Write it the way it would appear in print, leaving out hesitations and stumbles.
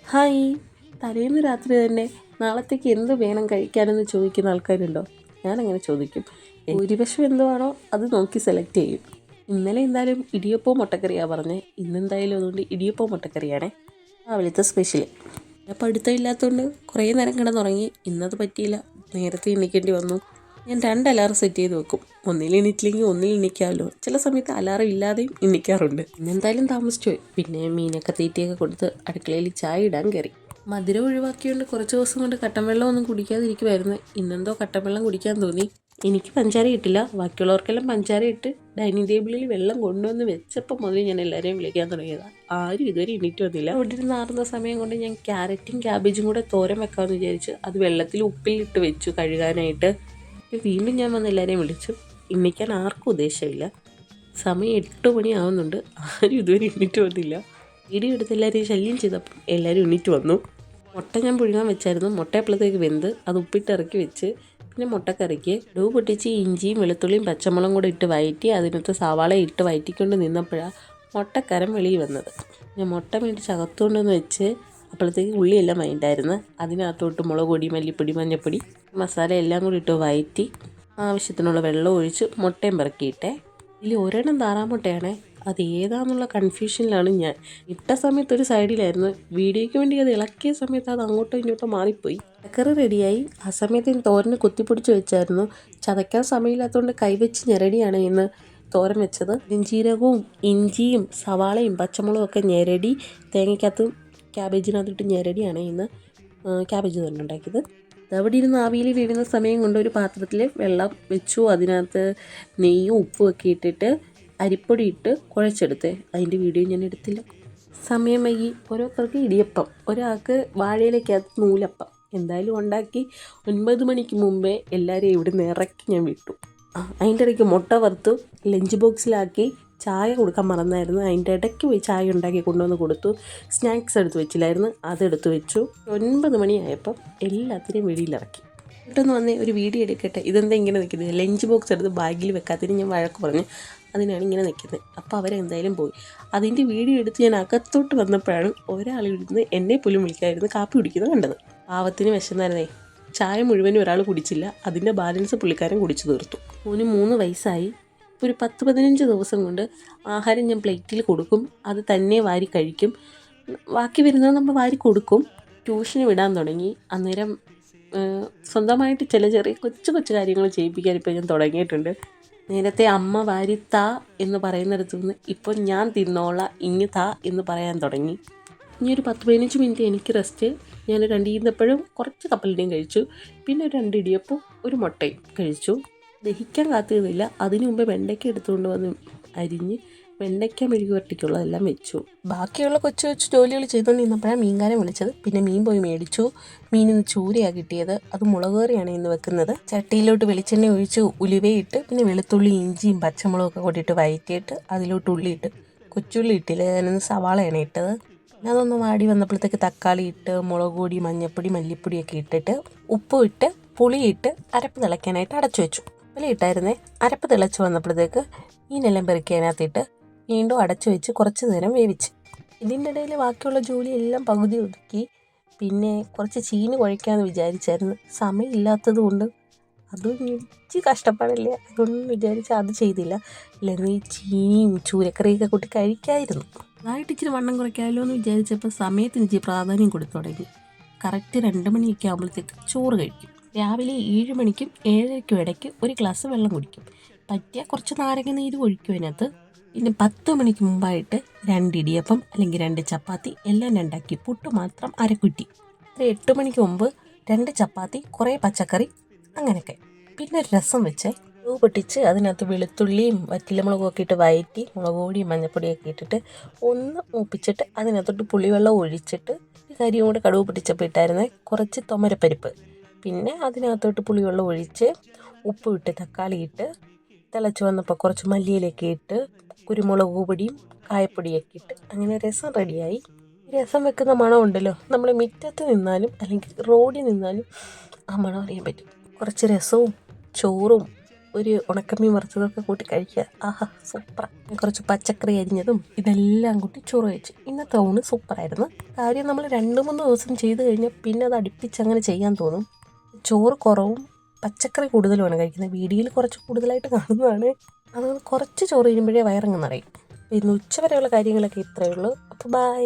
Hi. തലേന്ന് രാത്രി തന്നെ നാളത്തേക്ക് എന്ത് വേണം കഴിക്കാനെന്ന് ചോദിക്കുന്ന ആൾക്കാരുണ്ടോ? ഞാനങ്ങനെ ചോദിക്കും. ഭൂരിപക്ഷം എന്തുവാണോ അത് നോക്കി സെലക്ട് ചെയ്യും. ഇന്നലെ എന്തായാലും ഇടിയപ്പവും മുട്ടക്കറിയാണ് പറഞ്ഞത്. ഇന്നെന്തായാലും അതുകൊണ്ട് ഇടിയപ്പവും മുട്ടക്കറിയാണേ രാവിലത്തെ സ്പെഷ്യൽ. ഞാൻ പഠിത്തം ഇല്ലാത്തതുകൊണ്ട് കുറേ നേരം കിടന്നുറങ്ങി. ഇന്നത് പറ്റിയില്ല, നേരത്തെ എണീക്കേണ്ടി വന്നു. ഞാൻ 2 അലാറം സെറ്റ് ചെയ്ത് വെക്കും. ഒന്നിൽ എണീറ്റില്ലെങ്കിൽ ഒന്നിൽ എണീക്കാമല്ലോ. ചില സമയത്ത് അലാറം ഇല്ലാതെയും എണീക്കാറുണ്ട്. ഇന്നെന്തായാലും താമസിച്ചു പോയി. പിന്നെ മീനൊക്കെ തീറ്റിയൊക്കെ കൊടുത്ത് അടുക്കളയിൽ ചായ ഇടാൻ കയറി. മധുരം ഒഴിവാക്കിയോണ്ട് കുറച്ച് ദിവസം കൊണ്ട് കട്ടൻ വെള്ളം ഒന്നും കുടിക്കാതിരിക്കുമായിരുന്നു. ഇന്നെന്തോ കട്ടൻ വെള്ളം കുടിക്കാൻ തോന്നി. എനിക്ക് പഞ്ചാര ഇട്ടില്ല, ബാക്കിയുള്ളവർക്കെല്ലാം പഞ്ചാര ഇട്ട് ഡൈനിങ് ടേബിളിൽ വെള്ളം കൊണ്ടുവന്ന് വെച്ചപ്പോൾ മുതൽ ഞാൻ എല്ലാവരെയും വിളിക്കാൻ തുടങ്ങിയതാണ്. ആരും ഇതുവരെ എണീറ്റ് വന്നില്ല. ഇവിടെ ഇരുന്ന് ആറുന്ന സമയം കൊണ്ട് ഞാൻ ക്യാരറ്റും ക്യാബേജും കൂടെ തോരൻ വെക്കാമെന്ന് വിചാരിച്ച് അത് വെള്ളത്തിൽ ഉപ്പിലിട്ട് വെച്ചു കഴുകാനായിട്ട്. വീണ്ടും ഞാൻ വന്ന് എല്ലാവരെയും വിളിച്ചു. എണീക്കാൻ ആർക്കും ഉദ്ദേശമില്ല. സമയം 8 മണിയാവുന്നുണ്ട്, ആരും ഇതുവരെ എണീറ്റ് വന്നില്ല. വീഡിയോ എടുത്ത് എല്ലാവരെയും ശല്യം ചെയ്തപ്പം എല്ലാവരും എണീറ്റ് വന്നു. മുട്ട ഞാൻ പുഴുങ്ങാൻ വെച്ചായിരുന്നു. മുട്ട എപ്പോഴത്തേക്ക് വെന്ത് അത് ഉപ്പിട്ട് ഇറക്കി വെച്ച്. പിന്നെ മുട്ടക്കറിക്ക് ഡൂ പൊട്ടിച്ച് ഇഞ്ചിയും വെളുത്തുള്ളിയും പച്ചമുളകും കൂടെ ഇട്ട് വഴറ്റി അതിനകത്ത് സവാള ഇട്ട് വഴറ്റിക്കൊണ്ട് നിന്നപ്പോഴാണ് മുട്ടക്കരം വെളിയിൽ വന്നത്. ഞാൻ മുട്ട മേടിച്ച് അകത്തുകൊണ്ടൊന്ന് വെച്ച് അപ്പോഴത്തേക്ക് ഉള്ളിയെല്ലാം വൈകിട്ടായിരുന്നു. അതിനകത്തോട്ട് മുളക് പൊടി, മല്ലിപ്പൊടി, മഞ്ഞൾപ്പൊടി, മസാല എല്ലാം കൂടി ഇട്ട് വഴറ്റി ആവശ്യത്തിനുള്ള വെള്ളം ഒഴിച്ച് മുട്ടയും പെറുക്കിയിട്ടേ. ഇതിൽ ഒരെണ്ണം താറാമുട്ടയാണേ. അത് ഏതാണെന്നുള്ള കൺഫ്യൂഷനിലാണ് ഞാൻ. ഇട്ട സമയത്ത് ഒരു സൈഡിലായിരുന്നു, വീഡിയോയ്ക്ക് വേണ്ടി അത് ഇളക്കിയ സമയത്ത് അത് അങ്ങോട്ടോ ഇങ്ങോട്ടോ മാറിപ്പോയി. കറി റെഡിയായി. ആ സമയത്ത് ഞാൻ തോരന് കുത്തിപ്പൊടിച്ച് വെച്ചായിരുന്നു. ചതയ്ക്കാൻ സമയമില്ലാത്തതുകൊണ്ട് കൈവച്ച് ഞെരടിയാണ് ഇന്ന് തോരൻ വെച്ചത്. ജീരകവും ഇഞ്ചിയും സവാളയും പച്ചമുളകും ഒക്കെ ഞെരടി തേങ്ങയ്ക്കകത്തും ക്യാബേജിനകത്തിട്ട് ഞെരടിയാണ് ഇന്ന് ക്യാബേജ് തോരൻ ഉണ്ടാക്കിയത്. അവിടെ ഇരുന്ന് ആവിയിൽ വീഴുന്ന സമയം കൊണ്ട് ഒരു പാത്രത്തിൽ വെള്ളം വെച്ചു. അതിനകത്ത് നെയ്യും ഉപ്പും ഒക്കെ ഇട്ടിട്ട് അരിപ്പൊടി ഇട്ട് കുഴച്ചെടുത്തേ. അതിൻ്റെ വീഡിയോ ഞാൻ എടുത്തില്ല, സമയം വൈകി. ഓരോരുത്തർക്ക് ഇടിയപ്പം, ഒരാൾക്ക് വാഴയിലേക്കകത്ത് നൂലപ്പം. എന്തായാലും ഉണ്ടാക്കി 9 മണിക്ക് മുമ്പേ എല്ലാവരെയും ഇവിടുന്ന് ഇറക്കി ഞാൻ വിട്ടു. അതിൻ്റെ ഇടയ്ക്ക് മുട്ട വറുത്തു ലഞ്ച് ബോക്സിലാക്കി. ചായ കൊടുക്കാൻ മറന്നായിരുന്നു. അതിൻ്റെ ഇടയ്ക്ക് പോയി ചായ ഉണ്ടാക്കി കൊണ്ടുവന്ന് കൊടുത്തു. സ്നാക്സ് എടുത്ത് വെച്ചില്ലായിരുന്നു, അതെടുത്ത് വെച്ചു. 9 മണിയായപ്പം എല്ലാത്തിനെയും വെളിയിലിറക്കി. പെട്ടെന്ന് വന്നേ ഒരു വീഡിയോ എടുക്കട്ടെ. ഇതെന്താ ഇങ്ങനെ നിൽക്കുന്നത്? ലഞ്ച് ബോക്സ് എടുത്ത് ബാഗിൽ വെക്കാത്തതിന് ഞാൻ വഴക്ക് പറഞ്ഞു. അതിനാണ് ഇങ്ങനെ നിൽക്കുന്നത്. അപ്പോൾ അവരെന്തായാലും പോയി. അതിൻ്റെ വീഡിയോ എടുത്ത് ഞാൻ അകത്തോട്ട് വന്നപ്പോഴാണ് ഒരാളിരുന്ന് എന്നെ പോലും വിളിക്കാതിരുന്ന് കാപ്പി കുടിക്കുന്നത് കണ്ടത്. പാവത്തിന് വിശന്നായിരുന്നേ. ചായ മുഴുവനും ഒരാൾ കുടിച്ചില്ല, അതിൻ്റെ ബാലൻസ് പുള്ളിക്കാരൻ കുടിച്ചു തീർത്തു. മോന് 3 വയസ്സായി. ഒരു 10-15 ദിവസം കൊണ്ട് ആഹാരം ഞാൻ പ്ലേറ്റിൽ കൊടുക്കും. അത് തന്നെ വാരി കഴിക്കും. ബാക്കി വരുന്നത് നമ്മൾ വാരി കൊടുക്കും. ട്യൂഷന് വിടാൻ തുടങ്ങി. അന്നേരം സ്വന്തമായിട്ട് ചില ചെറിയ കൊച്ചു കൊച്ചു കാര്യങ്ങൾ ചെയ്യിപ്പിക്കാൻ ഇപ്പോൾ ഞാൻ തുടങ്ങിയിട്ടുണ്ട്. നേരത്തെ അമ്മ വാരി താ എന്ന് പറയുന്നിടത്തു നിന്ന് ഇപ്പോൾ ഞാൻ തിന്നോളാം ഇങ്ങ് താ എന്ന് പറയാൻ തുടങ്ങി. ഇനി ഒരു 10-15 മിനിറ്റ് എനിക്ക് റെസ്റ്റ്. ഞാൻ 2 ഈന്തപ്പഴം കുറച്ച് കപ്പലിൻ്റെയും കഴിച്ചു. പിന്നെ ഒരു 2 ഇടിയപ്പവും ഒരു മുട്ടയും കഴിച്ചു. ദഹിക്കാൻ കാത്തിരുന്നില്ല. അതിനു മുമ്പ് വെണ്ടയ്ക്ക എടുത്തുകൊണ്ട് വന്ന് അരിഞ്ഞ് വെണ്ടയ്ക്ക മെഴുകു വരട്ടിക്കുള്ളതെല്ലാം വെച്ചു. ബാക്കിയുള്ള കൊച്ചു കൊച്ചു ജോലികൾ ചെയ്തുകൊണ്ട് നിന്നപ്പോഴാണ് മീൻകാരൻ വിളിച്ചത്. പിന്നെ മീൻ പോയി മേടിച്ചു. മീനിന്ന് ചൂരയാണ് കിട്ടിയത്. അത് മുളക് കറിയാണ് ഇന്ന് വെക്കുന്നത്. ചട്ടിയിലോട്ട് വെളിച്ചെണ്ണ ഒഴിച്ച് ഉലുവയിട്ട് പിന്നെ വെളുത്തുള്ളി ഇഞ്ചിയും പച്ചമുളകൊക്കെ കൂട്ടിയിട്ട് വഴറ്റിയിട്ട് അതിലോട്ട് ഉള്ളിയിട്ട്, കൊച്ചുള്ളി ഇട്ടില്ല, ഞാനിന്ന് സവാളയാണ് ഇട്ടത്. അതൊന്ന് വാടി വന്നപ്പോഴത്തേക്ക് തക്കാളി ഇട്ട് മുളക് പൊടി, മഞ്ഞൾപ്പൊടി, മല്ലിപ്പൊടിയൊക്കെ ഇട്ടിട്ട് ഉപ്പും ഇട്ട് പുളിയിട്ട് അരപ്പ് തിളയ്ക്കാനായിട്ട് അടച്ചു വെച്ചു. പുളിയിട്ടായിരുന്നേ. അരപ്പ് തിളച്ച് വന്നപ്പോഴത്തേക്ക് മീനെല്ലാം പെറുക്കി അതിനകത്തിട്ട് വീണ്ടും അടച്ചു വെച്ച് കുറച്ച് നേരം വേവിച്ച്. ഇതിൻ്റെ ഇടയിൽ ബാക്കിയുള്ള ജോലിയെല്ലാം പകുതി ഒതുക്കി. പിന്നെ കുറച്ച് ചീനി കുഴയ്ക്കാമെന്ന് വിചാരിച്ചായിരുന്നു. സമയമില്ലാത്തത് കൊണ്ട് അതും ഇച്ചിരി കഷ്ടപ്പാടല്ലേ, അതൊന്നും വിചാരിച്ച് അത് ചെയ്തില്ല. അല്ലെങ്കിൽ ഈ ചീനിയും ചൂരക്കറിയൊക്കെ കൂട്ടി കഴിക്കായിരുന്നു. അതായിട്ട് ഇച്ചിരി വണ്ണം കുറയ്ക്കാമല്ലോ എന്ന് വിചാരിച്ചപ്പോൾ സമയത്തിന് ഇച്ചിരി പ്രാധാന്യം കൊടുത്തു തുടങ്ങി. കറക്റ്റ് 2 മണിയൊക്കെ ആകുമ്പോഴത്തേക്ക് ചോറ് കഴിക്കും. രാവിലെ 7 മണിക്കും 7:30ക്കും ഇടയ്ക്ക് ഒരു ഗ്ലാസ് വെള്ളം കുടിക്കും. പറ്റിയ കുറച്ച് നാരങ്ങ നീര് ഒഴിക്കും അതിനകത്ത്. പിന്നെ 10 മണിക്ക് മുമ്പായിട്ട് 2 ഇടിയപ്പം അല്ലെങ്കിൽ 2 ചപ്പാത്തി എല്ലാം രണ്ടാക്കി. പുട്ട് മാത്രം അരക്കുറ്റി. 8 മണിക്ക് മുമ്പ് 2 ചപ്പാത്തി, കുറേ പച്ചക്കറി, അങ്ങനെയൊക്കെ. പിന്നെ ഒരു രസം വെച്ച് പൊട്ടിച്ച് അതിനകത്ത് വെളുത്തുള്ളിയും വറ്റൽമുളകും ഒക്കെ ഇട്ട് വഴറ്റി മുളക് പൊടിയും മഞ്ഞൾപ്പൊടിയൊക്കെ ഇട്ടിട്ട് ഒന്ന് മൂപ്പിച്ചിട്ട് അതിനകത്തോട്ട് പുളിവെള്ളം ഒഴിച്ചിട്ട് കരിയും കൂടെ കടുക് പൊട്ടിച്ചപ്പോൾ ഇട്ടായിരുന്നേ. കുറച്ച് തുമരപ്പരിപ്പ്, പിന്നെ അതിനകത്തോട്ട് പുളിവെള്ളം ഒഴിച്ച് ഉപ്പ് ഇട്ട് തക്കാളി ഇട്ട് തിളച്ച് വന്നപ്പോൾ കുറച്ച് മല്ലിയിലൊക്കെ ഇട്ട് കുരുമുളക് പൊടിയും കായപ്പൊടിയൊക്കെ ഇട്ട് അങ്ങനെ രസം റെഡിയായി. രസം വെക്കുന്ന മണം ഉണ്ടല്ലോ, നമ്മൾ മുറ്റത്ത് നിന്നാലും അല്ലെങ്കിൽ റോഡിൽ നിന്നാലും ആ മണം അറിയാൻ പറ്റും. കുറച്ച് രസവും ചോറും ഒരു ഉണക്കമീൻ വറുത്തതൊക്കെ കൂട്ടി കഴിക്കുക. ആഹാ സൂപ്പർ. കുറച്ച് പച്ചക്കറി അരിഞ്ഞതും ഇതെല്ലാം കൂട്ടി ചോറ് കഴിച്ചു. ഇന്നത്തെ ഊണ് സൂപ്പറായിരുന്നു. കാര്യം നമ്മൾ 2-3 ദിവസം ചെയ്ത് കഴിഞ്ഞാൽ പിന്നെ അത് അടുപ്പിച്ച് അങ്ങനെ ചെയ്യാൻ തോന്നും. ചോറ് കുറവും പച്ചക്കറി കൂടുതലുമാണ് കഴിക്കുന്നത്. വീഡിയോയിൽ കുറച്ച് കൂടുതലായിട്ട് കാണുന്നതാണ്. അതുകൊണ്ട് കുറച്ച് ചോറ് കഴിയുമ്പോഴേ വയറങ്ങ് നിറയും. ഇന്ന് ഉച്ചവരെയുള്ള കാര്യങ്ങളൊക്കെ ഇത്രയേ ഉള്ളൂ. അപ്പോൾ ബൈ.